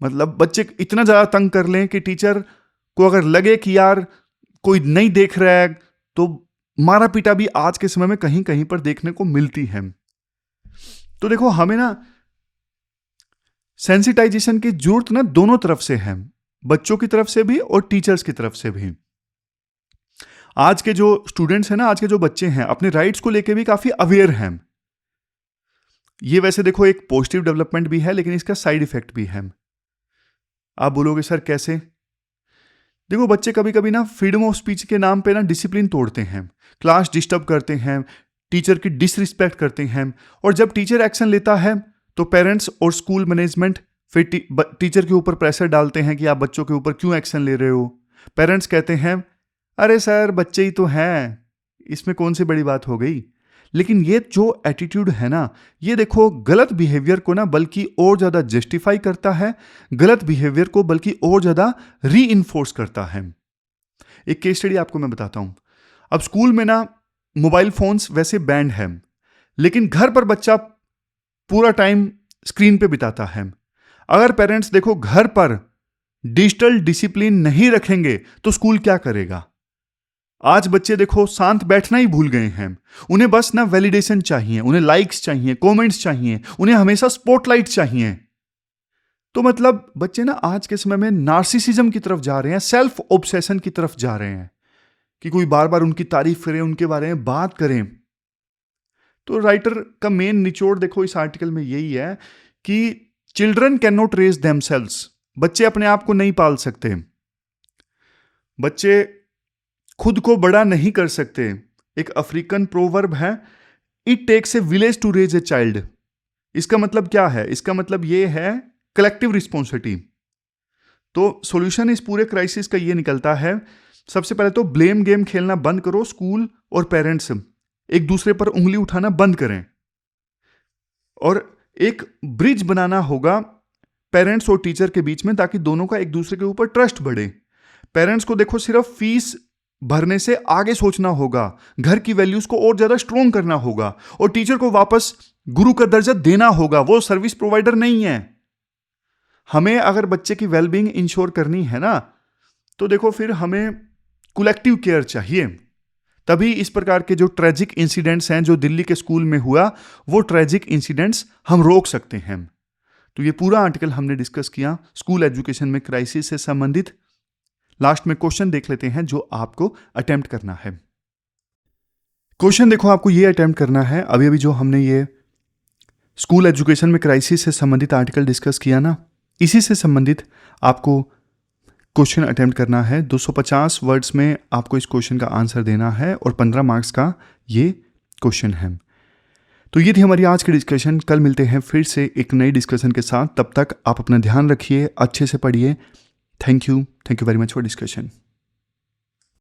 Speaker 1: मतलब बच्चे इतना ज्यादा तंग कर लें कि टीचर को अगर लगे कि यार कोई नहीं देख रहा है, तो मारा पीटा भी आज के समय में कहीं कहीं पर देखने को मिलती है। तो देखो हमें ना सेंसिटाइजेशन की जरूरत ना दोनों तरफ से है, बच्चों की तरफ से भी और टीचर्स की तरफ से भी। आज के जो स्टूडेंट्स हैं ना, आज के जो बच्चे हैं, अपने राइट्स को लेके भी काफी अवेयर हैं। ये वैसे देखो एक पॉजिटिव डेवलपमेंट भी है, लेकिन इसका साइड इफेक्ट भी है। आप बोलोगे सर कैसे? देखो बच्चे कभी कभी ना फ्रीडम ऑफ स्पीच के नाम पे ना डिसिप्लिन तोड़ते हैं, क्लास डिस्टर्ब करते हैं, टीचर की डिसरिस्पेक्ट करते हैं। और जब टीचर एक्शन लेता है तो पेरेंट्स और स्कूल मैनेजमेंट फिर टीचर के ऊपर प्रेशर डालते हैं कि आप बच्चों के ऊपर क्यों एक्शन ले रहे हो। पेरेंट्स कहते हैं अरे सर बच्चे ही तो हैं, इसमें कौन सी बड़ी बात हो गई। लेकिन ये जो एटीट्यूड है ना, ये देखो गलत बिहेवियर को ना बल्कि और ज्यादा जस्टिफाई करता है, गलत बिहेवियर को बल्कि और ज्यादा री इन्फोर्स करता है। एक केस स्टडी आपको मैं बताता हूं। अब स्कूल में ना मोबाइल फोन्स वैसे बैंड है, लेकिन घर पर बच्चा पूरा टाइम स्क्रीन पे बिताता है। अगर पेरेंट्स देखो घर पर डिजिटल डिसिप्लिन नहीं रखेंगे तो स्कूल क्या करेगा? आज बच्चे देखो शांत बैठना ही भूल गए हैं। उन्हें बस ना वैलिडेशन चाहिए, उन्हें लाइक्स चाहिए, कमेंट्स चाहिए, उन्हें हमेशा स्पॉटलाइट चाहिए। तो मतलब बच्चे ना आज के समय में नार्सिसिज्म की तरफ जा रहे हैं, सेल्फ ऑब्सेशन की तरफ जा रहे हैं कि कोई बार बार उनकी तारीफ करे, उनके बारे में बात करें। तो राइटर का मेन निचोड़ देखो इस आर्टिकल में यही है कि children can not raise themselves. बच्चे अपने आप को नहीं पाल सकते, बच्चे खुद को बड़ा नहीं कर सकते। एक अफ्रीकन प्रोवर्ब है, it takes a village to raise a child. इसका मतलब क्या है? इसका मतलब यह है कलेक्टिव रिस्पॉन्सिबिलिटी। तो सॉल्यूशन इस पूरे क्राइसिस का यह निकलता है, सबसे पहले तो ब्लेम गेम खेलना बंद करो। स्कूल और पेरेंट्स एक दूसरे पर उंगली उठाना बंद करें और एक ब्रिज बनाना होगा पेरेंट्स और टीचर के बीच में, ताकि दोनों का एक दूसरे के ऊपर ट्रस्ट बढ़े। पेरेंट्स को देखो सिर्फ फीस भरने से आगे सोचना होगा, घर की वैल्यूज को और ज्यादा स्ट्रोंग करना होगा, और टीचर को वापस गुरु का दर्जा देना होगा। वो सर्विस प्रोवाइडर नहीं है। हमें अगर बच्चे की वेलबींग इंश्योर करनी है ना, तो देखो फिर हमें कलेक्टिव केयर चाहिए। तभी इस प्रकार के जो ट्रेजिक इंसिडेंट्स हैं जो दिल्ली के स्कूल में हुआ, वो ट्रेजिक इंसिडेंट्स हम रोक सकते हैं। तो ये पूरा आर्टिकल हमने डिस्कस किया स्कूल एजुकेशन में क्राइसिस से संबंधित। लास्ट में क्वेश्चन देख लेते हैं जो आपको अटेम्प्ट करना है। क्वेश्चन देखो आपको ये अटेम्प्ट करना है, अभी अभी जो हमने ये स्कूल एजुकेशन में क्राइसिस से संबंधित आर्टिकल डिस्कस किया ना, इसी से संबंधित आपको क्वेश्चन अटेम्प्ट करना है। 250 वर्ड्स में आपको इस क्वेश्चन का आंसर देना है और 15 मार्क्स का ये क्वेश्चन है। तो ये थी हमारी आज की डिस्कशन। कल मिलते हैं फिर से एक नई डिस्कशन के साथ। तब तक आप अपना ध्यान रखिए, अच्छे से पढ़िए। Thank you very much for discussion.